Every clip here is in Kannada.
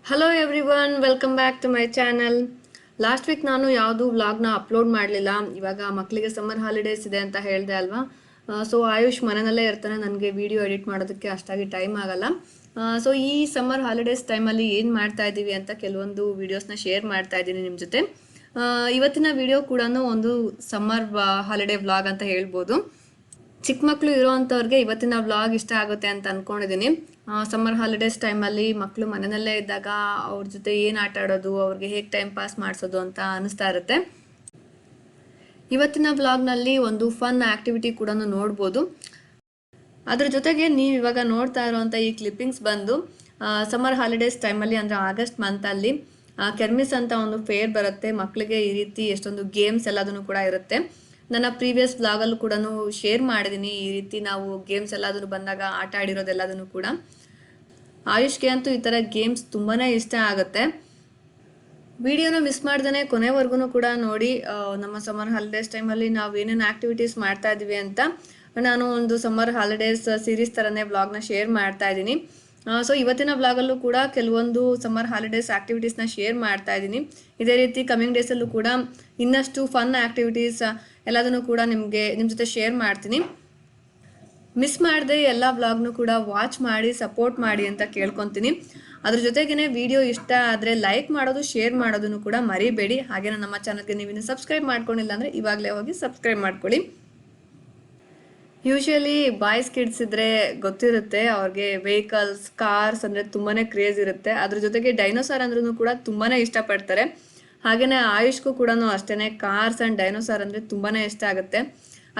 Hello everyone, welcome back to my channel. Last week ನಾನು ಯಾವುದು ವ್ಲಾಗ್ನ ಅಪ್ಲೋಡ್ ಮಾಡಲಿಲ್ಲ. ಇವಾಗ ಮಕ್ಕಳಿಗೆ ಸಮ್ಮರ್ ಹಾಲಿಡೇಸ್ ಇದೆ ಅಂತ ಹೇಳಿದೆ ಅಲ್ವಾ. ಸೊ ಆಯುಷ್ ಮನೆಯಲ್ಲೇ ಇರ್ತಾನೆ, ನನಗೆ ವಿಡಿಯೋ ಎಡಿಟ್ ಮಾಡೋದಕ್ಕೆ ಅಷ್ಟಾಗಿ ಟೈಮ್ ಆಗಲ್ಲ. ಸೊ ಈ ಸಮ್ಮರ್ ಹಾಲಿಡೇಸ್ ಟೈಮಲ್ಲಿ ಏನು ಮಾಡ್ತಾ ಇದ್ದೀವಿ ಅಂತ ಕೆಲವೊಂದು ವೀಡಿಯೋಸ್ನ ಶೇರ್ ಮಾಡ್ತಾ ಇದ್ದೀನಿ ನಿಮ್ಮ ಜೊತೆ. ಇವತ್ತಿನ ವಿಡಿಯೋ ಕೂಡ ಒಂದು ಸಮ್ಮರ್ ಹಾಲಿಡೇ ವ್ಲಾಗ್ ಅಂತ ಹೇಳ್ಬೋದು. ಚಿಕ್ಕ ಮಕ್ಕಳು ಇರೋವಂಥವ್ರಿಗೆ ಇವತ್ತಿನ ವ್ಲಾಗ್ ಇಷ್ಟ ಆಗುತ್ತೆ ಅಂತ ಅಂದ್ಕೊಂಡಿದ್ದೀನಿ. ಸಮ್ಮರ್ ಹಾಲಿಡೇಸ್ ಟೈಮಲ್ಲಿ ಮಕ್ಕಳು ಮನೆಯಲ್ಲೇ ಇದ್ದಾಗ ಅವ್ರ ಜೊತೆ ಏನು ಆಟ ಆಡೋದು, ಅವ್ರಿಗೆ ಹೇಗೆ ಟೈಮ್ ಪಾಸ್ ಮಾಡಿಸೋದು ಅಂತ ಅನಿಸ್ತಾ ಇರುತ್ತೆ. ಇವತ್ತಿನ ವ್ಲಾಗ್ನಲ್ಲಿ ಒಂದು ಫನ್ ಆ್ಯಕ್ಟಿವಿಟಿ ಕೂಡ ನೋಡ್ಬೋದು. ಅದ್ರ ಜೊತೆಗೆ ನೀವು ಇವಾಗ ನೋಡ್ತಾ ಇರೋವಂಥ ಈ ಕ್ಲಿಪ್ಪಿಂಗ್ಸ್ ಬಂದು ಸಮ್ಮರ್ ಹಾಲಿಡೇಸ್ ಟೈಮಲ್ಲಿ ಅಂದರೆ ಆಗಸ್ಟ್ ಮಂತಲ್ಲಿ ಕೆರ್ಮಿಸ್ ಅಂತ ಒಂದು ಫೇರ್ ಬರುತ್ತೆ. ಮಕ್ಕಳಿಗೆ ಈ ರೀತಿ ಎಷ್ಟೊಂದು ಗೇಮ್ಸ್ ಎಲ್ಲದನ್ನು ಕೂಡ ಇರುತ್ತೆ. ನನ್ನ ಪ್ರೀವಿಯಸ್ ವ್ಲಾಗಲ್ಲೂ ಕೂಡ ಶೇರ್ ಮಾಡಿದ್ದೀನಿ. ಈ ರೀತಿ ನಾವು ಗೇಮ್ಸ್ ಎಲ್ಲಾದರೂ ಬಂದಾಗ ಆಟ ಆಡಿರೋದೆಲ್ಲದನ್ನು ಕೂಡ. ಆಯುಷ್ಗೆ ಅಂತೂ ಈ ಥರ ಗೇಮ್ಸ್ ತುಂಬಾ ಇಷ್ಟ ಆಗುತ್ತೆ. ವಿಡಿಯೋನ ಮಿಸ್ ಮಾಡ್ದೇ ಕೊನೆವರೆಗೂ ಕೂಡ ನೋಡಿ. ನಮ್ಮ ಸಮ್ಮರ್ ಹಾಲಿಡೇಸ್ ಟೈಮಲ್ಲಿ ನಾವು ಏನೇನು ಆ್ಯಕ್ಟಿವಿಟೀಸ್ ಮಾಡ್ತಾ ಇದ್ದೀವಿ ಅಂತ ನಾನು ಒಂದು ಸಮ್ಮರ್ ಹಾಲಿಡೇಸ್ ಸೀರೀಸ್ ಥರನೇ ವ್ಲಾಗ್ನ ಶೇರ್ ಮಾಡ್ತಾ ಇದ್ದೀನಿ. ಸೊ ಇವತ್ತಿನ ವ್ಲಾಗಲ್ಲೂ ಕೂಡ ಕೆಲವೊಂದು ಸಮ್ಮರ್ ಹಾಲಿಡೇಸ್ ಆ್ಯಕ್ಟಿವಿಟೀಸ್ನ ಶೇರ್ ಮಾಡ್ತಾ ಇದ್ದೀನಿ. ಇದೇ ರೀತಿ ಕಮಿಂಗ್ ಡೇಸಲ್ಲೂ ಕೂಡ ಇನ್ನಷ್ಟು ಫನ್ ಆ್ಯಕ್ಟಿವಿಟೀಸ್ ಎಲ್ಲದನ್ನು ಕೂಡ ನಿಮ್ಮ ಜೊತೆ ಶೇರ್ ಮಾಡ್ತೀನಿ. ಮಿಸ್ ಮಾಡದೆ ಎಲ್ಲ ವ್ಲಾಗ್ನು ಕೂಡ ವಾಚ್ ಮಾಡಿ ಸಪೋರ್ಟ್ ಮಾಡಿ ಅಂತ ಕೇಳ್ಕೊತೀನಿ. ಅದ್ರ ಜೊತೆಗೇ ವಿಡಿಯೋ ಇಷ್ಟ ಆದರೆ ಲೈಕ್ ಮಾಡೋದು, ಶೇರ್ ಮಾಡೋದನ್ನು ಕೂಡ ಮರಿಬೇಡಿ. ಹಾಗೆ ನಮ್ಮ ಚಾನಲ್ಗೆ ನೀವಿನ್ನು ಸಬ್ಸ್ಕ್ರೈಬ್ ಮಾಡ್ಕೊಂಡಿಲ್ಲ ಅಂದರೆ ಇವಾಗಲೇ ಹೋಗಿ ಸಬ್ಸ್ಕ್ರೈಬ್ ಮಾಡ್ಕೊಳ್ಳಿ. ಯೂಶಲಿ ಬಾಯ್ಸ್ ಕಿಡ್ಸ್ ಇದ್ರೆ ಗೊತ್ತಿರುತ್ತೆ, ಅವ್ರಿಗೆ ವೆಹಿಕಲ್ಸ್, ಕಾರ್ಸ್ ಅಂದರೆ ತುಂಬಾ ಕ್ರೇಜ್ ಇರುತ್ತೆ. ಅದ್ರ ಜೊತೆಗೆ ಡೈನೋಸಾರ್ ಅಂದ್ರೂ ಕೂಡ ತುಂಬಾ ಇಷ್ಟಪಡ್ತಾರೆ. ಹಾಗೆಯೇ ಆಯುಷ್ಗೂ ಕೂಡ ಅಷ್ಟೇ ಕಾರ್ಸ್ ಆ್ಯಂಡ್ ಡೈನೋಸಾರ್ ಅಂದರೆ ತುಂಬಾ ಇಷ್ಟ ಆಗುತ್ತೆ.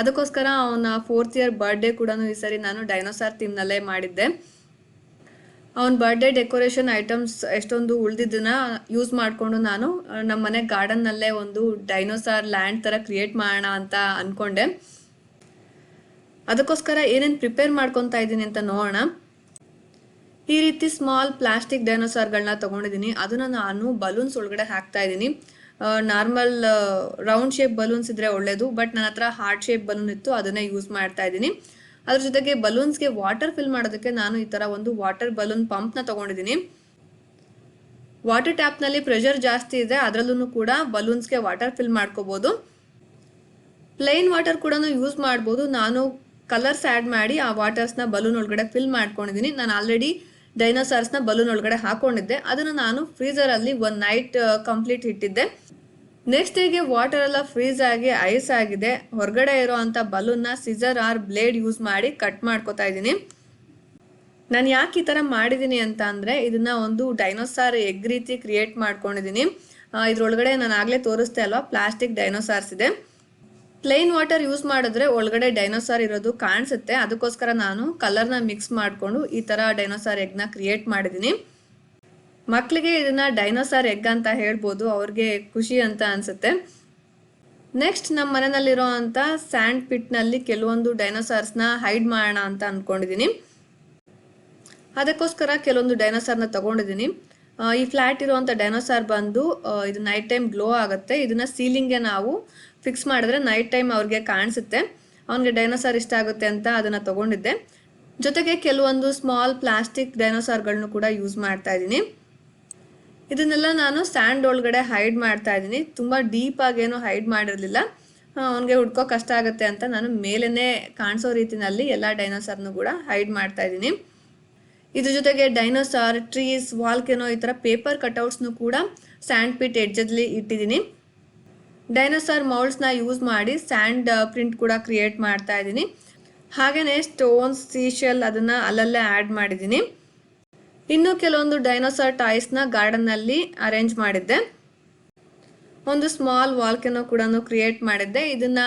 ಅದಕ್ಕೋಸ್ಕರ ಅವನ 4th ಇಯರ್ ಬರ್ಡೇ ಕೂಡ ಈ ಸರಿ ನಾನು ಡೈನೋಸಾರ್ ಥೀಮ್ನಲ್ಲೇ ಮಾಡಿದ್ದೆ. ಅವನ ಬರ್ಡೇ ಡೆಕೋರೇಷನ್ ಐಟಮ್ಸ್ ಎಷ್ಟೊಂದು ಉಳಿದಿದ್ದನ್ನ ಯೂಸ್ ಮಾಡಿಕೊಂಡು ನಾನು ನಮ್ಮ ಮನೆ ಗಾರ್ಡನ್ನಲ್ಲೇ ಒಂದು ಡೈನೋಸಾರ್ ಲ್ಯಾಂಡ್ ಥರ ಕ್ರಿಯೇಟ್ ಮಾಡೋಣ ಅಂತ ಅಂದ್ಕೊಂಡೆ. ಅದಕ್ಕೋಸ್ಕರ ಏನೇನು ಪ್ರಿಪೇರ್ ಮಾಡ್ಕೊತಾ ಇದ್ದೀನಿ ಅಂತ ನೋಡೋಣ. ಈ ರೀತಿ ಸ್ಮಾಲ್ ಪ್ಲಾಸ್ಟಿಕ್ ಡೈನೋಸಾರ್ಗಳನ್ನ ತೊಗೊಂಡಿದ್ದೀನಿ. ಅದನ್ನು ನಾನು ಬಲೂನ್ಸ್ ಒಳಗಡೆ ಹಾಕ್ತಾ ಇದ್ದೀನಿ. ನಾರ್ಮಲ್ ರೌಂಡ್ ಶೇಪ್ ಬಲೂನ್ಸ್ ಇದ್ರೆ ಒಳ್ಳೇದು, ಬಟ್ ನನ್ನ ಹತ್ರ ಹಾರ್ಟ್ ಶೇಪ್ ಬಲೂನ್ ಇತ್ತು, ಅದನ್ನೇ ಯೂಸ್ ಮಾಡ್ತಾ ಇದ್ದೀನಿ. ಅದ್ರ ಜೊತೆಗೆ ಬಲೂನ್ಸ್ಗೆ ವಾಟರ್ ಫಿಲ್ ಮಾಡೋದಕ್ಕೆ ನಾನು ಈ ಥರ ಒಂದು ವಾಟರ್ ಬಲೂನ್ ಪಂಪ್ನ ತೊಗೊಂಡಿದ್ದೀನಿ. ವಾಟರ್ ಟ್ಯಾಪ್ನಲ್ಲಿ ಪ್ರೆಷರ್ ಜಾಸ್ತಿ ಇದೆ, ಅದರಲ್ಲೂ ಕೂಡ ಬಲೂನ್ಸ್ಗೆ ವಾಟರ್ ಫಿಲ್ ಮಾಡ್ಕೋಬೋದು. ಪ್ಲೇನ್ ವಾಟರ್ ಕೂಡ ಯೂಸ್ ಮಾಡ್ಬೋದು. ನಾನು ಕಲರ್ಸ್ ಆ್ಯಡ್ ಮಾಡಿ ಆ ವಾಟರ್ಸ್ನ ಬಲೂನ್ ಒಳಗಡೆ ಫಿಲ್ ಮಾಡ್ಕೊಂಡಿದ್ದೀನಿ. ನಾನು ಆಲ್ರೆಡಿ ಡೈನೋಸಾರ್ಸ್ನ ಬಲೂನ್ ಒಳಗಡೆ ಹಾಕೊಂಡಿದ್ದೆ. ಅದನ್ನು ನಾನು ಫ್ರೀಸರಲ್ಲಿ 1 ನೈಟ್ ಕಂಪ್ಲೀಟ್ ಇಟ್ಟಿದ್ದೆ. ನೆಕ್ಸ್ಟ್ ಡೇಗೆ ವಾಟರ್ ಎಲ್ಲ ಫ್ರೀಸ್ ಆಗಿ ಐಸ್ ಆಗಿದೆ. ಹೊರಗಡೆ ಇರೋ ಅಂಥ ಬಲೂನ್ನ ಸಿಸರ್ ಆರ್ ಬ್ಲೇಡ್ ಯೂಸ್ ಮಾಡಿ ಕಟ್ ಮಾಡ್ಕೋತಾ ಇದ್ದೀನಿ. ನಾನು ಯಾಕೆ ಈ ಥರ ಮಾಡಿದ್ದೀನಿ ಅಂತ ಅಂದರೆ, ಇದನ್ನ ಒಂದು ಡೈನೋಸಾರ್ ಎಗ್ ರೀತಿ ಕ್ರಿಯೇಟ್ ಮಾಡ್ಕೊಂಡಿದ್ದೀನಿ. ಇದ್ರೊಳಗಡೆ ನಾನು ಆಗಲೇ ತೋರಿಸ್ದೆ ಅಲ್ವಾ, ಪ್ಲಾಸ್ಟಿಕ್ ಡೈನೋಸಾರ್ಸ್ ಇದೆ. ಪ್ಲೇನ್ ವಾಟರ್ ಯೂಸ್ ಮಾಡಿದ್ರೆ ಒಳಗಡೆ ಡೈನೋಸಾರ್ ಇರೋದು ಕಾಣಿಸುತ್ತೆ. ಅದಕ್ಕೋಸ್ಕರ ನಾನು ಕಲರ್ನ ಮಿಕ್ಸ್ ಮಾಡಿಕೊಂಡು ಈ ಥರ ಡೈನೋಸಾರ್ ಎಗ್ನ ಕ್ರಿಯೇಟ್ ಮಾಡಿದ್ದೀನಿ. ಮಕ್ಕಳಿಗೆ ಇದನ್ನ ಡೈನೋಸಾರ್ ಎಗ್ ಅಂತ ಹೇಳ್ಬೋದು, ಅವ್ರಿಗೆ ಖುಷಿ ಅಂತ ಅನಿಸುತ್ತೆ. ನೆಕ್ಸ್ಟ್ ನಮ್ಮ ಮನೆಯಲ್ಲಿರೋ ಅಂಥ ಸ್ಯಾಂಡ್ ಪಿಟ್ನಲ್ಲಿ ಕೆಲವೊಂದು ಡೈನೋಸಾರ್ಸ್ನ ಹೈಡ್ ಮಾಡೋಣ ಅಂತ ಅಂದ್ಕೊಂಡಿದ್ದೀನಿ. ಅದಕ್ಕೋಸ್ಕರ ಕೆಲವೊಂದು ಡೈನೋಸಾರ್ನ ತೊಗೊಂಡಿದ್ದೀನಿ. ಈ ಫ್ಲ್ಯಾಟ್ ಇರೋವಂಥ ಡೈನೋಸಾರ್ ಬಂದು ಇದು ನೈಟ್ ಟೈಮ್ ಗ್ಲೋ ಆಗುತ್ತೆ. ಇದನ್ನು ಸೀಲಿಂಗ್ಗೆ ನಾವು ಫಿಕ್ಸ್ ಮಾಡಿದ್ರೆ ನೈಟ್ ಟೈಮ್ ಅವ್ರಿಗೆ ಕಾಣಿಸುತ್ತೆ. ಅವನಿಗೆ ಡೈನೋಸಾರ್ ಇಷ್ಟ ಆಗುತ್ತೆ ಅಂತ ಅದನ್ನು ತೊಗೊಂಡಿದ್ದೆ. ಜೊತೆಗೆ ಕೆಲವೊಂದು ಸ್ಮಾಲ್ ಪ್ಲಾಸ್ಟಿಕ್ ಡೈನೋಸಾರ್ಗಳನ್ನು ಕೂಡ ಯೂಸ್ ಮಾಡ್ತಾ ಇದ್ದೀನಿ. ಇದನ್ನೆಲ್ಲ ನಾನು ಸ್ಯಾಂಡ್ ಒಳಗಡೆ ಹೈಡ್ ಮಾಡ್ತಾ ಇದ್ದೀನಿ. ತುಂಬ ಡೀಪಾಗೇನು ಹೈಡ್ ಮಾಡಿರಲಿಲ್ಲ, ಅವನಿಗೆ ಹುಡ್ಕೋ ಕಷ್ಟ ಆಗುತ್ತೆ ಅಂತ ನಾನು ಮೇಲೇ ಕಾಣಿಸೋ ರೀತಿಯಲ್ಲಿ ಎಲ್ಲ ಡೈನೋಸಾರ್ನು ಕೂಡ ಹೈಡ್ ಮಾಡ್ತಾ ಇದ್ದೀನಿ. ಇದ್ರ ಜೊತೆಗೆ ಡೈನೋಸಾರ್, ಟ್ರೀಸ್, ವಾಲ್ಕೆನೋ ಈ ಥರ ಪೇಪರ್ ಕಟ್ಔಟ್ಸ್ನು ಕೂಡ ಸ್ಯಾಂಡ್ ಪಿಟ್ ಎಡ್ಜಲ್ಲಿ ಇಟ್ಟಿದ್ದೀನಿ. ಡೈನೋಸಾರ್ ಮೌಲ್ಡ್ಸ್ನ ಯೂಸ್ ಮಾಡಿ ಸ್ಯಾಂಡ್ ಪ್ರಿಂಟ್ ಕೂಡ ಕ್ರಿಯೇಟ್ ಮಾಡ್ತಾ ಇದ್ದೀನಿ. ಹಾಗೆಯೇ ಸ್ಟೋನ್ಸ್, ಸೀಶೆಲ್ ಅದನ್ನು ಅಲ್ಲಲ್ಲೇ ಆ್ಯಡ್ ಮಾಡಿದ್ದೀನಿ. ಇನ್ನು ಕೆಲವೊಂದು ಡೈನೋಸಾರ್ ಟಾಯ್ಸ್ನ ಗಾರ್ಡನ್ನಲ್ಲಿ ಅರೇಂಜ್ ಮಾಡಿದ್ದೆ. ಒಂದು ಸ್ಮಾಲ್ ವಾಲ್ಕೆನೋ ಕೂಡ ಕ್ರಿಯೇಟ್ ಮಾಡಿದ್ದೆ. ಇದನ್ನು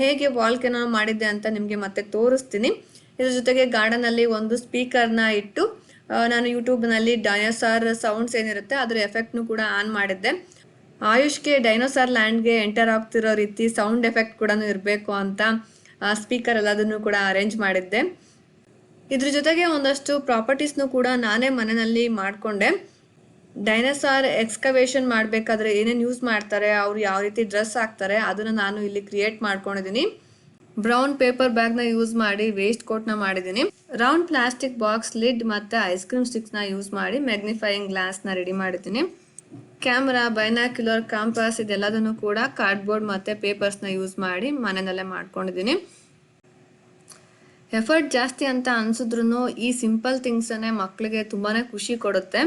ಹೇಗೆ ವಾಲ್ಕೆನೋ ಮಾಡಿದ್ದೆ ಅಂತ ನಿಮಗೆ ಮತ್ತೆ ತೋರಿಸ್ತೀನಿ. ಇದ್ರ ಜೊತೆಗೆ ಗಾರ್ಡನಲ್ಲಿ ಒಂದು ಸ್ಪೀಕರ್ನ ಇಟ್ಟು ನಾನು ಯೂಟ್ಯೂಬ್ನಲ್ಲಿ ಡೈನೋಸಾರ್ ಸೌಂಡ್ಸ್ ಏನಿರುತ್ತೆ ಅದರ ಎಫೆಕ್ಟ್ನು ಕೂಡ ಆನ್ ಮಾಡಿದ್ದೆ. ಆಯುಷ್ಗೆ ಡೈನೋಸಾರ್ ಲ್ಯಾಂಡ್ಗೆ ಎಂಟರ್ ಆಗ್ತಿರೋ ರೀತಿ ಸೌಂಡ್ ಎಫೆಕ್ಟ್ ಕೂಡ ಇರಬೇಕು ಅಂತ ಸ್ಪೀಕರ್ ಎಲ್ಲದನ್ನು ಕೂಡ ಅರೇಂಜ್ ಮಾಡಿದ್ದೆ. ಇದ್ರ ಜೊತೆಗೆ ಒಂದಷ್ಟು ಪ್ರಾಪರ್ಟೀಸ್ನು ಕೂಡ ನಾನೇ ಮನೆಯಲ್ಲಿ ಮಾಡಿಕೊಂಡೆ. ಡೈನೋಸಾರ್ ಎಕ್ಸ್ಕವೇಷನ್ ಮಾಡಬೇಕಾದ್ರೆ ಏನೇನು ಯೂಸ್ ಮಾಡ್ತಾರೆ, ಅವ್ರು ಯಾವ ರೀತಿ ಡ್ರೆಸ್ ಹಾಕ್ತಾರೆ ಅದನ್ನು ನಾನು ಇಲ್ಲಿ ಕ್ರಿಯೇಟ್ ಮಾಡ್ಕೊಂಡಿದ್ದೀನಿ. ಬ್ರೌನ್ ಪೇಪರ್ ಬ್ಯಾಗ್ನ ಯೂಸ್ ಮಾಡಿ ವೇಸ್ಟ್ ಕೋಟ್ನ ಮಾಡಿದ್ದೀನಿ. ರೌಂಡ್ ಪ್ಲಾಸ್ಟಿಕ್ ಬಾಕ್ಸ್ ಲಿಡ್ ಮತ್ತು ಐಸ್ ಕ್ರೀಮ್ ಸ್ಟಿಕ್ಸ್ನ ಯೂಸ್ ಮಾಡಿ ಮ್ಯಾಗ್ನಿಫೈಯಿಂಗ್ ಗ್ಲಾಸ್ನ ರೆಡಿ ಮಾಡಿದ್ದೀನಿ. ಕ್ಯಾಮ್ರಾ, ಬೈನಾಕ್ಯುಲರ್, ಕಾಂಪಾಸ್ ಇದೆಲ್ಲದನ್ನು ಕೂಡ ಕಾರ್ಡ್ಬೋರ್ಡ್ ಮತ್ತು ಪೇಪರ್ಸ್ನ ಯೂಸ್ ಮಾಡಿ ಮನೆಯಲ್ಲೇ ಮಾಡ್ಕೊಂಡಿದ್ದೀನಿ. ಎಫರ್ಟ್ ಜಾಸ್ತಿ ಅಂತ ಅನ್ಸಿದ್ರು ಈ ಸಿಂಪಲ್ ಥಿಂಗ್ಸನ್ನೇ ಮಕ್ಕಳಿಗೆ ತುಂಬಾ ಖುಷಿ ಕೊಡುತ್ತೆ.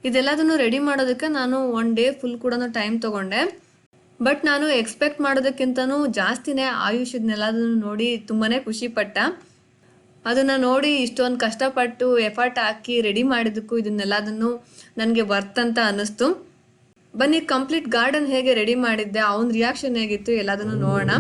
ಇದೆಲ್ಲದನ್ನು ರೆಡಿ ಮಾಡೋದಕ್ಕೆ ನಾನು 1 ಡೇ ಫುಲ್ ಕೂಡ ಟೈಮ್ ತೊಗೊಂಡೆ. ಬಟ್ ನಾನು ಎಕ್ಸ್ಪೆಕ್ಟ್ ಮಾಡೋದಕ್ಕಿಂತನೂ ಜಾಸ್ತಿನೇ ಆಯುಷ್ ಇದನ್ನೆಲ್ಲದನ್ನು ನೋಡಿ ತುಂಬಾ ಖುಷಿ ಪಟ್ಟ. ಅದನ್ನು ನೋಡಿ ಇಷ್ಟೊಂದು ಕಷ್ಟಪಟ್ಟು ಎಫರ್ಟ್ ಹಾಕಿ ರೆಡಿ ಮಾಡಿದ್ದಕ್ಕೂ ಇದನ್ನೆಲ್ಲದನ್ನು ನನಗೆ ವರ್ತ್ ಅಂತ ಅನ್ನಿಸ್ತು. ಬನ್ನಿ ಕಂಪ್ಲೀಟ್ ಗಾರ್ಡನ್ ಹೇಗೆ ರೆಡಿ ಮಾಡಿದ್ದೆ, ಅವನ ರಿಯಾಕ್ಷನ್ ಹೇಗಿತ್ತು ಎಲ್ಲದನ್ನು ನೋಡೋಣ.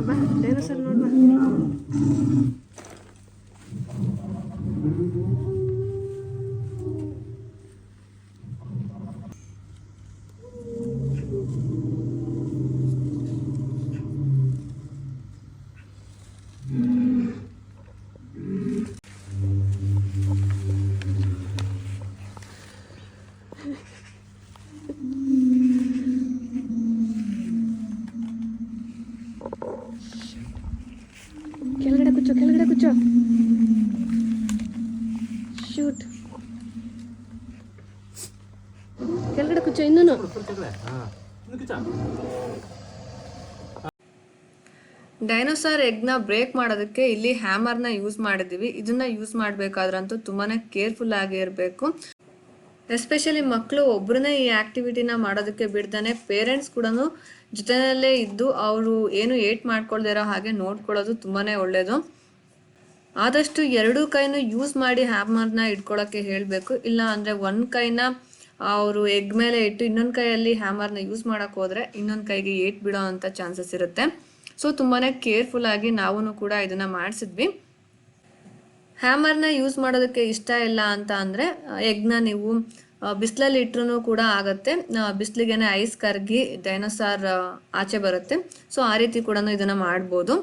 ಬಾ ಡೈನೋಸರ್ ನೋಡ್ಬಾ. ಕೆಳಗಡೆ ಕೂಚೋ ಶೂಟ್ ಕೆಳಗಡೆ ಕೂಚೋ ಇನ್ನೂ. ಡೈನೋಸಾರ್ ಎಗ್ನ ಬ್ರೇಕ್ ಮಾಡೋದಕ್ಕೆ ಇಲ್ಲಿ ಹ್ಯಾಮರ್ನ ಯೂಸ್ ಮಾಡಿದ್ದೀವಿ. ಇದನ್ನ ಯೂಸ್ ಮಾಡಬೇಕಾದ್ರಂತೂ ತುಂಬಾ ಕೇರ್ಫುಲ್ ಆಗಿ ಇರಬೇಕು. ಎಸ್ಪೆಷಲಿ ಮಕ್ಕಳು ಒಬ್ಬರನ್ನೇ ಈ ಆ್ಯಕ್ಟಿವಿಟಿನ ಮಾಡೋದಕ್ಕೆ ಬಿಡ್ತಾನೆ ಪೇರೆಂಟ್ಸ್ ಕೂಡ ಜೊತೆಯಲ್ಲೇ ಇದ್ದು ಅವರು ಏನು ಏಟ್ ಮಾಡ್ಕೊಳ್ದಿರೋ ಹಾಗೆ ನೋಡ್ಕೊಳ್ಳೋದು ತುಂಬಾ ಒಳ್ಳೆಯದು. ಆದಷ್ಟು 2 ಕೈನೂ ಯೂಸ್ ಮಾಡಿ ಹ್ಯಾಮರ್ನ ಇಟ್ಕೊಳ್ಳೋಕ್ಕೆ ಹೇಳಬೇಕು. ಇಲ್ಲ ಅಂದರೆ ಒಂದು ಕೈನ ಅವರು ಎಗ್ ಮೇಲೆ ಇಟ್ಟು ಇನ್ನೊಂದು ಕೈಯಲ್ಲಿ ಹ್ಯಾಮರ್ನ ಯೂಸ್ ಮಾಡೋಕ್ಕೆ ಹೋದರೆ ಇನ್ನೊಂದು ಕೈಗೆ ಏಟ್ ಬಿಡೋ ಅಂಥ ಚಾನ್ಸಸ್ ಇರುತ್ತೆ. ಸೊ ತುಂಬಾ ಕೇರ್ಫುಲ್ ಆಗಿ ನಾವು ಕೂಡ ಇದನ್ನು ಮಾಡಿಸಿದ್ವಿ. ಹ್ಯಾಮರ್ನ ಯೂಸ್ ಮಾಡೋದಕ್ಕೆ ಇಷ್ಟ ಇಲ್ಲ ಅಂತ ಅಂದರೆ ಎಗ್ನ ನೀವು ಬಿಸಿಲಲ್ಲಿ ಇಟ್ಟರೂ ಕೂಡ ಆಗುತ್ತೆ. ಬಿಸಿಲಿಗೆನೆ ಐಸ್ ಕರಗಿ ಡೈನೋಸಾರ್ ಆಚೆ ಬರುತ್ತೆ. ಸೊ ಆ ರೀತಿ ಕೂಡ ಇದನ್ನು ಮಾಡ್ಬೋದು.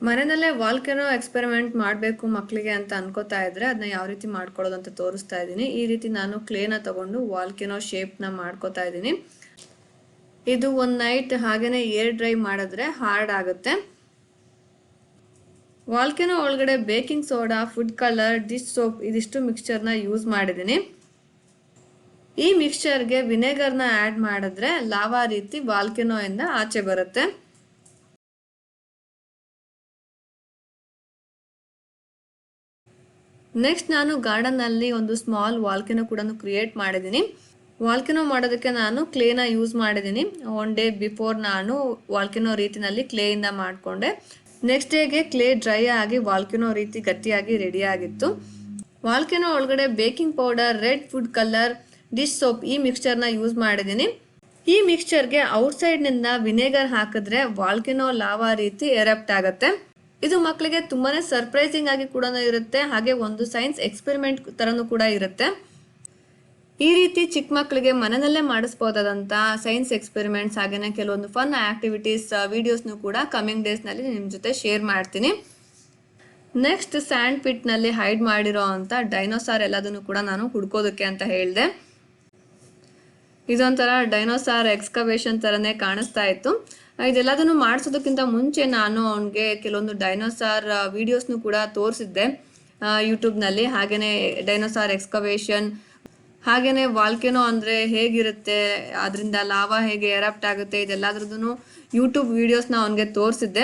ಮನೆಯಲ್ಲೇ ವಾಲ್ಕೆನೋ ಎಕ್ಸ್ಪೆರಿಮೆಂಟ್ ಮಾಡಬೇಕು ಮಕ್ಕಳಿಗೆ ಅಂತ ಅನ್ಕೋತಾ ಇದ್ರೆ ಅದನ್ನ ಯಾವ ರೀತಿ ಮಾಡ್ಕೊಳ್ಳೋದು ಅಂತ ತೋರಿಸ್ತಾ ಇದ್ದೀನಿ. ಈ ರೀತಿ ನಾನು ಕ್ಲೇನ ತಗೊಂಡು ವಾಲ್ಕೆನೋ ಶೇಪ್ನ ಮಾಡ್ಕೋತಾ ಇದ್ದೀನಿ. ಇದು ಒಂದು ನೈಟ್ ಹಾಗೇನೆ ಏರ್ ಡ್ರೈ ಮಾಡಿದ್ರೆ ಹಾರ್ಡ್ ಆಗುತ್ತೆ. ವಾಲ್ಕೆನೋ ಒಳಗಡೆ baking soda, food colour, dish soap ಇದಿಷ್ಟು ಮಿಕ್ಸ್ಚರ್ನ ಯೂಸ್ ಮಾಡಿದ್ದೀನಿ. ಈ ಮಿಕ್ಸ್ಚರ್ಗೆ ವಿನೆಗರ್ನ ಆ್ಯಡ್ ಮಾಡಿದ್ರೆ ಲಾವಾ ರೀತಿ ವಾಲ್ಕೆನೋ ಇಂದ ಆಚೆ ಬರುತ್ತೆ. ನೆಕ್ಸ್ಟ್ ನಾನು ಗಾರ್ಡನ್ನಲ್ಲಿ ಒಂದು ಸ್ಮಾಲ್ ವಾಲ್ಕೆನೋ ಕೂಡ ಕ್ರಿಯೇಟ್ ಮಾಡಿದ್ದೀನಿ. ವಾಲ್ಕೆನೋ ಮಾಡೋದಕ್ಕೆ ನಾನು ಕ್ಲೇನ ಯೂಸ್ ಮಾಡಿದ್ದೀನಿ. 1 ಡೇ ಬಿಫೋರ್ ನಾನು ವಾಲ್ಕೆನೋ ರೀತಿನಲ್ಲಿ ಕ್ಲೇಯಿಂದ ಮಾಡಿಕೊಂಡೆ. ನೆಕ್ಸ್ಟ್ ಡೇಗೆ ಕ್ಲೇ ಡ್ರೈ ಆಗಿ ವಾಲ್ಕೆನೋ ರೀತಿ ಗಟ್ಟಿಯಾಗಿ ರೆಡಿ ಆಗಿತ್ತು. ವಾಲ್ಕೆನೋ ಒಳಗಡೆ baking powder, red food colour, dish soap ಈ ಮಿಕ್ಸ್ಚರ್ನ ಯೂಸ್ ಮಾಡಿದ್ದೀನಿ. ಈ ಮಿಕ್ಸ್ಚರ್ಗೆ ಔಟ್ಸೈಡ್ನಿಂದ ವಿನೆಗರ್ ಹಾಕಿದ್ರೆ ವಾಲ್ಕೆನೋ ಲಾವಾ ರೀತಿ ಎರಪ್ಟ್ ಆಗುತ್ತೆ. ಇದು ಮಕ್ಕಳಿಗೆ ತುಂಬಾ ಸರ್ಪ್ರೈಸಿಂಗ್ ಆಗಿ ಕೂಡ ಇರುತ್ತೆ, ಹಾಗೆ ಒಂದು ಸೈನ್ಸ್ ಎಕ್ಸ್ಪೆರಿಮೆಂಟ್ ಥರನೂ ಕೂಡ ಇರುತ್ತೆ. ಈ ರೀತಿ ಚಿಕ್ಕ ಮಕ್ಕಳಿಗೆ ಮನೆಯಲ್ಲೇ ಮಾಡಿಸ್ಬೋದಾದಂಥ ಸೈನ್ಸ್ ಎಕ್ಸ್ಪೆರಿಮೆಂಟ್ಸ್ ಹಾಗೆಯೇ ಕೆಲವೊಂದು ಫನ್ ಆ್ಯಕ್ಟಿವಿಟೀಸ್ ವೀಡಿಯೋಸ್ನು ಕೂಡ ಕಮಿಂಗ್ ಡೇಸ್ನಲ್ಲಿ ನಿಮ್ಮ ಜೊತೆ ಶೇರ್ ಮಾಡ್ತೀನಿ. ನೆಕ್ಸ್ಟ್ ಸ್ಯಾಂಡ್ ಪಿಟ್ನಲ್ಲಿ ಹೈಡ್ ಮಾಡಿರೋ ಅಂಥ ಡೈನೋಸಾರ್ ಎಲ್ಲದನ್ನು ಕೂಡ ನಾನು ಹುಡ್ಕೋದಕ್ಕೆ ಅಂತ ಹೇಳಿದೆ. ಇದೊಂಥರ ಡೈನೋಸಾರ್ ಎಕ್ಸ್ಕವೇಷನ್ ಥರನೇ ಕಾಣಿಸ್ತಾ ಇತ್ತು. ಇದೆಲ್ಲದನ್ನು ಮಾಡಿಸೋದಕ್ಕಿಂತ ಮುಂಚೆ ನಾನು ಅವನಿಗೆ ಕೆಲವೊಂದು ಡೈನೋಸಾರ್ ವೀಡಿಯೋಸ್ನು ಕೂಡ ತೋರಿಸಿದ್ದೆ ಯೂಟ್ಯೂಬ್ನಲ್ಲಿ. ಹಾಗೆಯೇ ಡೈನೋಸಾರ್ ಎಕ್ಸ್ಕವೇಷನ್ ಹಾಗೆಯೇ ವಾಲ್ಕೆನೋ ಅಂದರೆ ಹೇಗಿರುತ್ತೆ, ಅದರಿಂದ ಲಾವಾ ಹೇಗೆ ಎರಪ್ಟ್ ಆಗುತ್ತೆ, ಇದೆಲ್ಲದ್ರದ್ದು ಯೂಟ್ಯೂಬ್ ವೀಡಿಯೋಸ್ನ ಅವನಿಗೆ ತೋರಿಸಿದ್ದೆ.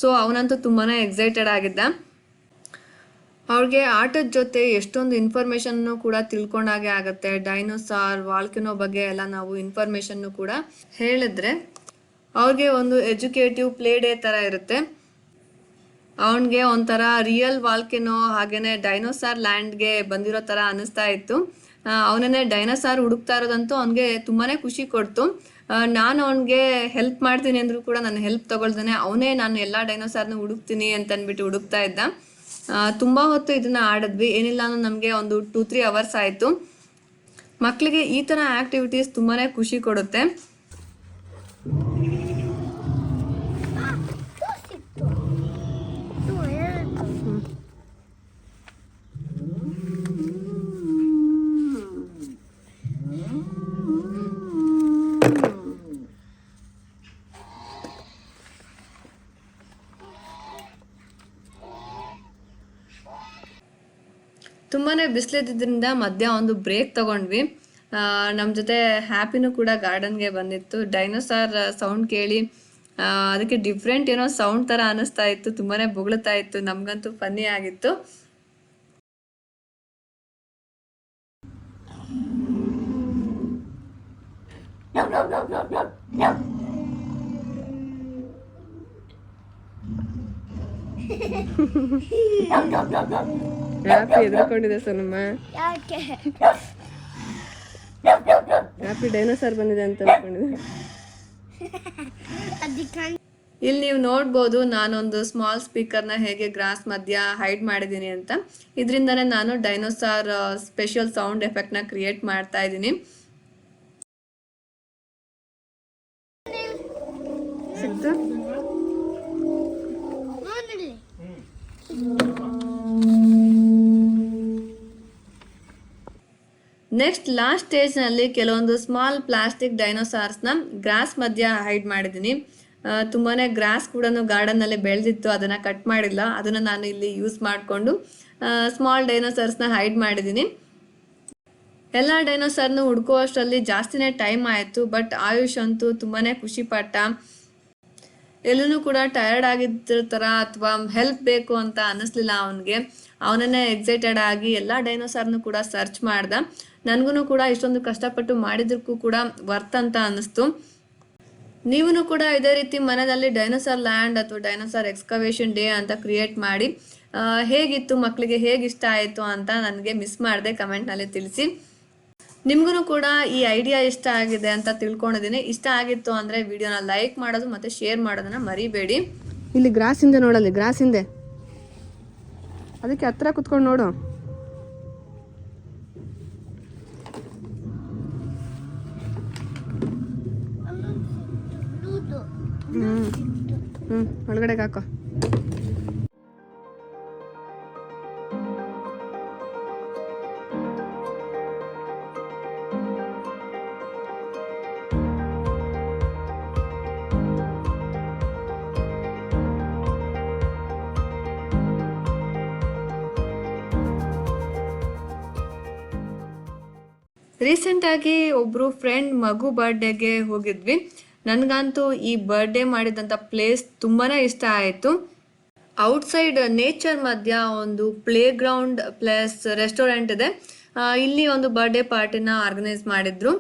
ಸೊ ಅವನಂತೂ ತುಂಬಾ ಎಕ್ಸೈಟೆಡ್ ಆಗಿದ್ದ. ಅವ್ರಿಗೆ ಆಟದ ಜೊತೆ ಎಷ್ಟೊಂದು ಇನ್ಫಾರ್ಮೇಷನ್ನು ಕೂಡ ತಿಳ್ಕೊಂಡಾಗೆ ಆಗುತ್ತೆ. ಡೈನೋಸಾರ್ ವಾಲ್ಕೆನೋ ಬಗ್ಗೆ ಎಲ್ಲ ನಾವು ಇನ್ಫಾರ್ಮೇಷನ್ನು ಕೂಡ ಹೇಳಿದ್ರೆ ಅವ್ರಿಗೆ ಒಂದು ಎಜುಕೇಟಿವ್ ಪ್ಲೇ ಡೇ ಥರ ಇರುತ್ತೆ. ಅವನಿಗೆ ಒಂಥರ ರಿಯಲ್ ವಾಲ್ಕೆನೋ ಹಾಗೆಯೇ ಡೈನೋಸಾರ್ ಲ್ಯಾಂಡ್ಗೆ ಬಂದಿರೋ ಥರ ಅನ್ನಿಸ್ತಾ ಇತ್ತು. ಅವನನ್ನೇ ಡೈನೋಸಾರ್ ಹುಡುಕ್ತಾ ಇರೋದಂತೂ ಅವನಿಗೆ ತುಂಬಾ ಖುಷಿ ಕೊಡ್ತು. ನಾನು ಅವನಿಗೆ ಹೆಲ್ಪ್ ಮಾಡ್ತೀನಿ ಅಂದರೂ ಕೂಡ ನನ್ನ ಹೆಲ್ಪ್ ತೊಗೊಳ್ದೇನೆ ಅವನೇ ನಾನು ಎಲ್ಲ ಡೈನೋಸಾರ್ನ ಹುಡುಕ್ತೀನಿ ಅಂತಂದ್ಬಿಟ್ಟು ಹುಡುಕ್ತಾ ಇದ್ದ. ತುಂಬ ಹೊತ್ತು ಇದನ್ನು ಆಡಿದ್ವಿ. ಏನಿಲ್ಲ ಅಂದ್ರೆ ನಮಗೆ ಒಂದು 2-3 ಅವರ್ಸ್ ಆಯಿತು. ಮಕ್ಕಳಿಗೆ ಈ ಥರ ಆ್ಯಕ್ಟಿವಿಟೀಸ್ ತುಂಬಾ ಖುಷಿ ಕೊಡುತ್ತೆ. ತುಂಬಾ ಬಿಸಿಲಿದ್ದರಿಂದ ಮಧ್ಯ ಒಂದು ಬ್ರೇಕ್ ತಗೊಂಡ್ವಿ. ನಮ್ಮ ಜೊತೆ ಹ್ಯಾಪಿನೂ ಕೂಡ ಗಾರ್ಡನ್ಗೆ ಬಂದಿತ್ತು. ಡೈನೋಸಾರ್ ಸೌಂಡ್ ಕೇಳಿ ಅದಕ್ಕೆ ಡಿಫ್ರೆಂಟ್ ಏನೋ ಸೌಂಡ್ ಥರ ಅನ್ನಿಸ್ತಾ ಇತ್ತು. ತುಂಬಾ ಬೊಗಳ್ತಾ ಇತ್ತು. ನಮಗಂತೂ ಫನ್ನಿ ಆಗಿತ್ತು. ಹ್ಯಾಪಿ ಎದ್ರಕೊಂಡಿದೆ ಸೋನಮ್ಮ. ಹ್ಯಾಪಿ ಡೈನೋಸಾರ್ ಬಂದಿದೆ ಅಂತ ಅನ್ಕೊಂಡಿದೆ. ಇಲ್ಲಿ ನೀವು ನೋಡ್ಬೋದು ನಾನೊಂದು ಸ್ಮಾಲ್ ಸ್ಪೀಕರ್ನ ಹೇಗೆ ಗ್ರಾಸ್ ಮಧ್ಯ ಹೈಡ್ ಮಾಡಿದ್ದೀನಿ ಅಂತ. ಇದರಿಂದನೇ ನಾನು ಡೈನೋಸಾರ್ ಸ್ಪೆಷಲ್ ಸೌಂಡ್ ಎಫೆಕ್ಟ್ನ ಕ್ರಿಯೇಟ್ ಮಾಡ್ತಾ ಇದ್ದೀನಿ. ಸಿಕ್ತು. ನೆಕ್ಸ್ಟ್ ಲಾಸ್ಟ್ ಸ್ಟೇಜ್ನಲ್ಲಿ ಕೆಲವೊಂದು ಸ್ಮಾಲ್ ಪ್ಲಾಸ್ಟಿಕ್ ಡೈನೋಸಾರ್ಸ್ನ ಗ್ರಾಸ್ ಮಧ್ಯ ಹೈಡ್ ಮಾಡಿದ್ದೀನಿ. ತುಂಬಾ ಗ್ರಾಸ್ ಕೂಡ ಗಾರ್ಡನ್ನಲ್ಲಿ ಬೆಳೆದಿತ್ತು, ಅದನ್ನು ಕಟ್ ಮಾಡಿಲ್ಲ. ಅದನ್ನು ನಾನು ಇಲ್ಲಿ ಯೂಸ್ ಮಾಡಿಕೊಂಡು ಸ್ಮಾಲ್ ಡೈನೋಸಾರ್ಸ್ನ ಹೈಡ್ ಮಾಡಿದ್ದೀನಿ. ಎಲ್ಲ ಡೈನೋಸಾರ್ನು ಹುಡ್ಕೋಷ್ಟರಲ್ಲಿ ಜಾಸ್ತಿನೇ ಟೈಮ್ ಆಯಿತು. ಬಟ್ ಆಯುಷ್ ಅಂತೂ ತುಂಬಾ ಖುಷಿಪಟ್ಟ. ಎಲ್ಲೂ ಕೂಡ ಟಯರ್ಡ್ ಆಗಿದ್ದ ಥರ ಅಥವಾ ಹೆಲ್ಪ್ ಬೇಕು ಅಂತ ಅನ್ನಿಸ್ಲಿಲ್ಲ ಅವನಿಗೆ. ಅವನನ್ನೇ ಎಕ್ಸೈಟೆಡ್ ಆಗಿ ಎಲ್ಲ ಡೈನೋಸಾರ್ನು ಕೂಡ ಸರ್ಚ್ ಮಾಡ್ದ. ನನಗೂ ಕೂಡ ಇಷ್ಟೊಂದು ಕಷ್ಟಪಟ್ಟು ಮಾಡಿದ್ರಕ್ಕೂ ಕೂಡ ವರ್ತ್ ಅಂತ ಅನ್ನಿಸ್ತು. ನೀವೂ ಕೂಡ ಇದೇ ರೀತಿ ಮನೆಯಲ್ಲಿ ಡೈನೋಸಾರ್ ಲ್ಯಾಂಡ್ ಅಥವಾ ಡೈನೋಸಾರ್ ಎಕ್ಸ್ಕವೇಷನ್ ಡೇ ಅಂತ ಕ್ರಿಯೇಟ್ ಮಾಡಿ ಹೇಗಿತ್ತು, ಮಕ್ಕಳಿಗೆ ಹೇಗೆ ಇಷ್ಟ ಆಯಿತು ಅಂತ ನನಗೆ ಮಿಸ್ ಮಾಡಿದೆ ಕಮೆಂಟ್ನಲ್ಲಿ ತಿಳಿಸಿ. ನಿಮಗೂ ಕೂಡ ಈ ಐಡಿಯಾ ಇಷ್ಟ ಆಗಿದೆ ಅಂತ ತಿಳ್ಕೊಂಡಿದ್ದೀನಿ. ಇಷ್ಟ ಆಗಿತ್ತು ಅಂದರೆ ವಿಡಿಯೋನ ಲೈಕ್ ಮಾಡೋದು ಮತ್ತು ಶೇರ್ ಮಾಡೋದನ್ನು ಮರಿಬೇಡಿ. ಇಲ್ಲಿ ಗ್ರಾಸ್ ಹಿಂದೆ ನೋಡಲ್ಲಿ, ಗ್ರಾಸ್ ಹಿಂದೆ ಅದಕ್ಕೆ ಹತ್ರ ಕುತ್ಕೊಂಡು ನೋಡು. ಒಳಗಡೆಗೆ ಹಾಕೋ. ರೀಸೆಂಟಾಗಿ ಒಬ್ಬರು ಫ್ರೆಂಡ್ ಮಗು ಬರ್ಡೇಗೆ ಹೋಗಿದ್ವಿ. ನನಗಂತೂ ಈ ಬರ್ಡೇ ಮಾಡಿದಂಥ ಪ್ಲೇಸ್ ತುಂಬಾ ಇಷ್ಟ ಆಯಿತು. ಔಟ್ಸೈಡ್ ನೇಚರ್ ಮಧ್ಯ ಒಂದು ಪ್ಲೇ ಗ್ರೌಂಡ್ ಪ್ಲಸ್ ರೆಸ್ಟೋರೆಂಟ್ ಇದೆ. ಇಲ್ಲಿ ಒಂದು ಬರ್ಡೇ ಪಾರ್ಟಿನ ಆರ್ಗನೈಸ್ ಮಾಡಿದ್ರು.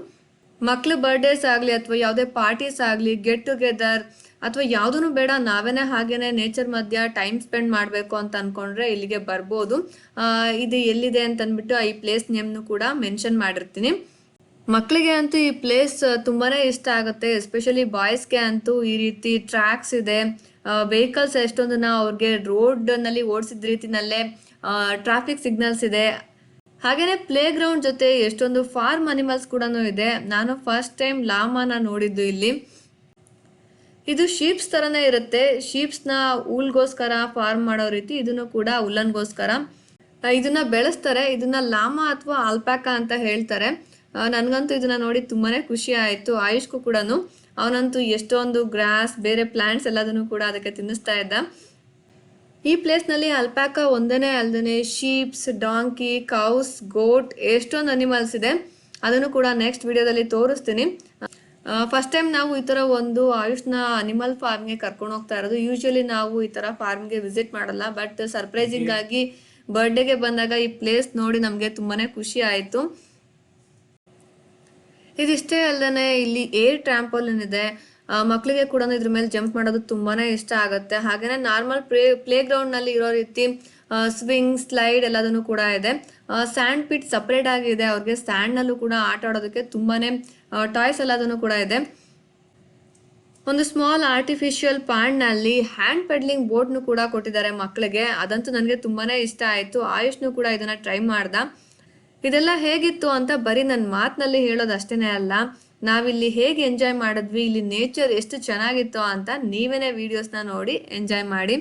ಮಕ್ಳ ಬರ್ಡೇಸ್ ಆಗಲಿ ಅಥವಾ ಯಾವುದೇ ಪಾರ್ಟೀಸ್ ಆಗಲಿ, ಗೆಟ್ ಟುಗೆದರ್ ಅಥವಾ ಯಾವುದೂ ಬೇಡ, ನಾವೇನೇ ಹಾಗೇನೆ ನೇಚರ್ ಮಧ್ಯ ಟೈಮ್ ಸ್ಪೆಂಡ್ ಮಾಡಬೇಕು ಅಂತ ಅಂದ್ಕೊಂಡ್ರೆ ಇಲ್ಲಿಗೆ ಬರ್ಬೋದು. ಇದು ಎಲ್ಲಿದೆ ಅಂತಂದ್ಬಿಟ್ಟು ಈ ಪ್ಲೇಸ್ ನೇಮ್ನು ಕೂಡ ಮೆನ್ಷನ್ ಮಾಡಿರ್ತೀನಿ. ಮಕ್ಕಳಿಗೆ ಅಂತೂ ಈ ಪ್ಲೇಸ್ ತುಂಬಾ ಇಷ್ಟ ಆಗುತ್ತೆ. ಎಸ್ಪೆಷಲಿ ಬಾಯ್ಸ್ಗೆ ಅಂತೂ ಈ ರೀತಿ ಟ್ರ್ಯಾಕ್ಸ್ ಇದೆ, ವೆಹಿಕಲ್ಸ್ ಎಷ್ಟೊಂದನ್ನ ಅವ್ರಿಗೆ ರೋಡ್ನಲ್ಲಿ ಓಡಿಸಿದ ರೀತಿನಲ್ಲೇ ಟ್ರಾಫಿಕ್ ಸಿಗ್ನಲ್ಸ್ ಇದೆ. ಹಾಗೇನೆ ಪ್ಲೇ ಗ್ರೌಂಡ್ ಜೊತೆ ಎಷ್ಟೊಂದು ಫಾರ್ಮ್ ಅನಿಮಲ್ಸ್ ಕೂಡ ಇದೆ. ನಾನು ಫಸ್ಟ್ ಟೈಮ್ ಲಾಮಾನ ನೋಡಿದ್ದು ಇಲ್ಲಿ. ಇದು ಶೀಪ್ಸ್ ತರನೇ ಇರುತ್ತೆ. ಶೀಪ್ಸ್ನ ಊಲ್ಗೋಸ್ಕರ ಫಾರ್ಮ್ ಮಾಡೋ ರೀತಿ ಇದನ್ನು ಕೂಡ ಉಲ್ಲನ್ಗೋಸ್ಕರ ಇದನ್ನ ಬೆಳೆಸ್ತಾರೆ. ಇದನ್ನ ಲಾಮಾ ಅಥವಾ ಆಲ್ಪಾಕ ಅಂತ ಹೇಳ್ತಾರೆ. ನನಗಂತೂ ಇದನ್ನ ನೋಡಿ ತುಂಬಾನೇ ಖುಷಿ ಆಯಿತು. ಆಯುಷ್ಗೂ ಕೂಡ ಅವನಂತೂ ಎಷ್ಟೊಂದು ಗ್ರಾಸ್ ಬೇರೆ ಪ್ಲಾಂಟ್ಸ್ ಎಲ್ಲದನ್ನು ಕೂಡ ಅದಕ್ಕೆ ತಿನ್ನಿಸ್ತಾ ಇದ್ದ. ಈ ಪ್ಲೇಸ್ನಲ್ಲಿ ಅಲ್ಪಾಕ ಒಂದನೇ ಅಲ್ಲದೆ ಶೀಪ್ಸ್, ಡಾಂಕಿ, ಕೌಸ್, ಗೋಟ್ ಎಷ್ಟೊಂದು ಅನಿಮಲ್ಸ್ ಇದೆ. ಅದನ್ನು ಕೂಡ ನೆಕ್ಸ್ಟ್ ವಿಡಿಯೋದಲ್ಲಿ ತೋರಿಸ್ತೀನಿ. ಫಸ್ಟ್ ಟೈಮ್ ನಾವು ಈ ಥರ ಒಂದು ಆಯುಷ್ನ ಅನಿಮಲ್ ಫಾರ್ಮ್ಗೆ ಕರ್ಕೊಂಡು ಹೋಗ್ತಾ ಇರೋದು. ಯೂಶಲಿ ನಾವು ಈ ಥರ ಫಾರ್ಮ್ಗೆ ವಿಸಿಟ್ ಮಾಡಲ್ಲ, ಬಟ್ ಸರ್ಪ್ರೈಸಿಂಗ್ ಆಗಿ ಬರ್ಡೇಗೆ ಬಂದಾಗ ಈ ಪ್ಲೇಸ್ ನೋಡಿ ನಮಗೆ ತುಂಬಾನೇ ಖುಷಿ ಆಯಿತು. ಇದಿಷ್ಟೇ ಅಲ್ಲದೆ ಇಲ್ಲಿ ಏರ್ ಟ್ರಾಂಪೋಲಿನ್ ಇದೆ. ಮಕ್ಕಳಿಗೆ ಕೂಡ ಇದ್ರ ಮೇಲೆ ಜಂಪ್ ಮಾಡೋದು ತುಂಬಾನೇ ಇಷ್ಟ ಆಗುತ್ತೆ. ಹಾಗೇನೆ ನಾರ್ಮಲ್ ಪ್ಲೇ ಗ್ರೌಂಡ್ ನಲ್ಲಿ ಇರೋ ರೀತಿ ಸ್ವಿಂಗ್, ಸ್ಲೈಡ್ ಎಲ್ಲದನ್ನು ಕೂಡ ಇದೆ. ಸ್ಯಾಂಡ್ ಪಿಟ್ ಸಪರೇಟ್ ಆಗಿದೆ. ಅವ್ರಿಗೆ ಸ್ಯಾಂಡ್ ನಲ್ಲೂ ಕೂಡ ಆಟ ಆಡೋದಕ್ಕೆ ತುಂಬಾನೇ ಟಾಯ್ಸ್ ಎಲ್ಲದನ್ನು ಕೂಡ ಇದೆ. ಒಂದು ಸ್ಮಾಲ್ ಆರ್ಟಿಫಿಷಿಯಲ್ ಪಾಂಡ್ ನಲ್ಲಿ ಹ್ಯಾಂಡ್ ಪೆಡ್ಲಿಂಗ್ ಬೋಟ್ನು ಕೂಡ ಕೊಟ್ಟಿದ್ದಾರೆ ಮಕ್ಕಳಿಗೆ. ಅದಂತೂ ನನಗೆ ತುಂಬಾನೇ ಇಷ್ಟ ಆಯಿತು. ಆಯುಷ್ನು ಕೂಡ ಇದನ್ನ ಟ್ರೈ ಮಾಡ್ದ. ಇದೆಲ್ಲ ಹೇಗಿತ್ತು ಅಂತ ಬರೀ ನನ್ನ ಮಾತಿನಲ್ಲಿ ಹೇಳೋದು ಅಷ್ಟೇನೆ ಅಲ್ಲ, ನಾವಿಲ್ಲಿ ಹೇಗೆ ಎಂಜಾಯ್ ಮಾಡಿದ್ವಿ, ಇಲ್ಲಿ ನೇಚರ್ ಎಷ್ಟು ಚೆನ್ನಾಗಿತ್ತು ಅಂತ ನೀವೇನೇ ವಿಡಿಯೋಸ್ನ ನೋಡಿ ಎಂಜಾಯ್ ಮಾಡಿ.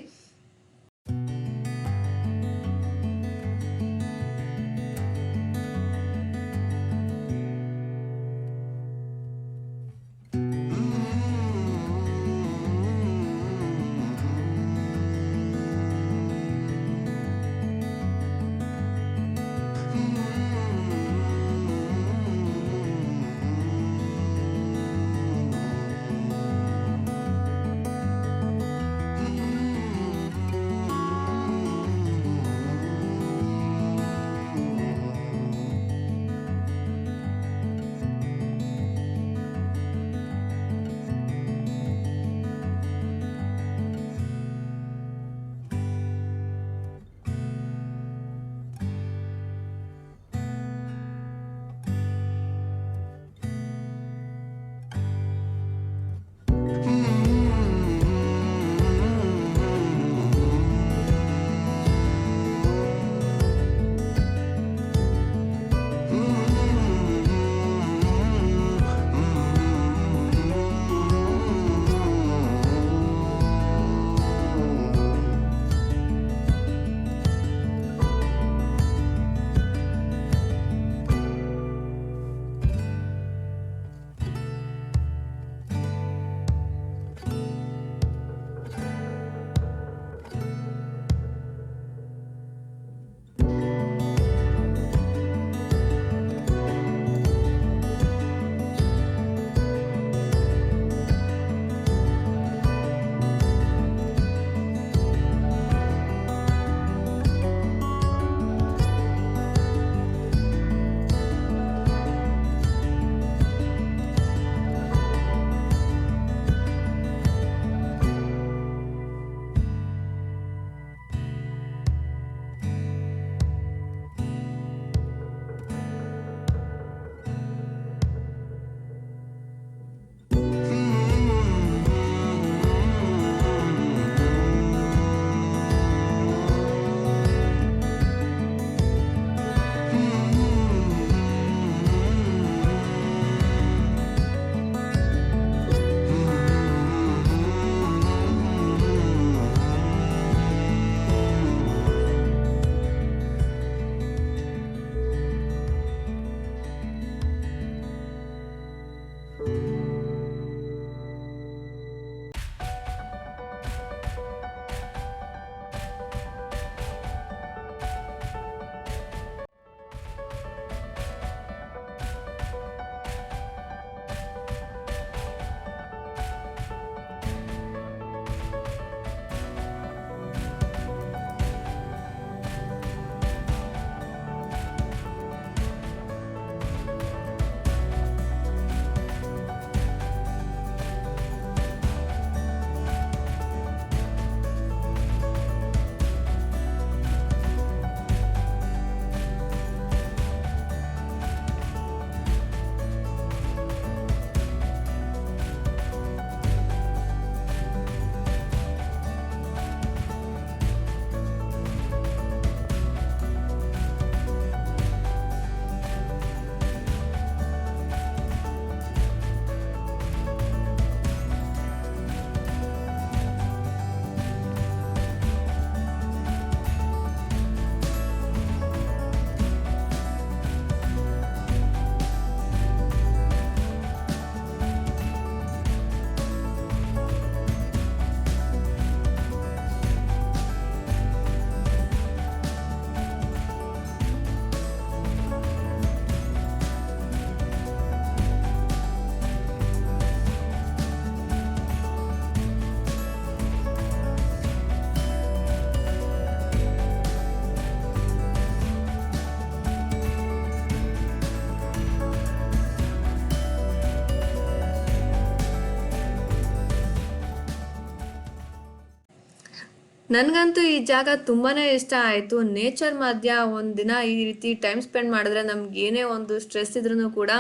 ನನಗಂತೂ ಈ ಜಾಗ ತುಂಬಾ ಇಷ್ಟ ಆಯಿತು. ನೇಚರ್ ಮಧ್ಯ ಒಂದಿನ ಈ ರೀತಿ ಟೈಮ್ ಸ್ಪೆಂಡ್ ಮಾಡಿದ್ರೆ ನಮ್ಗೆ ಏನೇ ಒಂದು ಸ್ಟ್ರೆಸ್ ಇದ್ರೂ ಕೂಡ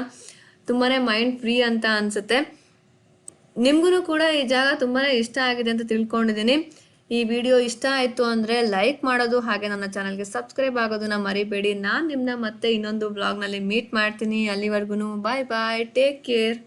ತುಂಬಾ ಮೈಂಡ್ ಫ್ರೀ ಅಂತ ಅನಿಸುತ್ತೆ. ನಿಮಗೂ ಕೂಡ ಈ ಜಾಗ ತುಂಬಾ ಇಷ್ಟ ಆಗಿದೆ ಅಂತ ತಿಳ್ಕೊಂಡಿದ್ದೀನಿ. ಈ ವಿಡಿಯೋ ಇಷ್ಟ ಆಯಿತು ಅಂದರೆ ಲೈಕ್ ಮಾಡೋದು ಹಾಗೆ ನನ್ನ ಚಾನಲ್ಗೆ ಸಬ್ಸ್ಕ್ರೈಬ್ ಆಗೋದನ್ನ ಮರಿಬೇಡಿ. ನಾನು ನಿಮ್ಮನ್ನ ಮತ್ತೆ ಇನ್ನೊಂದು ವ್ಲಾಗ್ನಲ್ಲಿ ಮೀಟ್ ಮಾಡ್ತೀನಿ. ಅಲ್ಲಿವರೆಗೂ ಬಾಯ್ ಬಾಯ್, ಟೇಕ್ ಕೇರ್.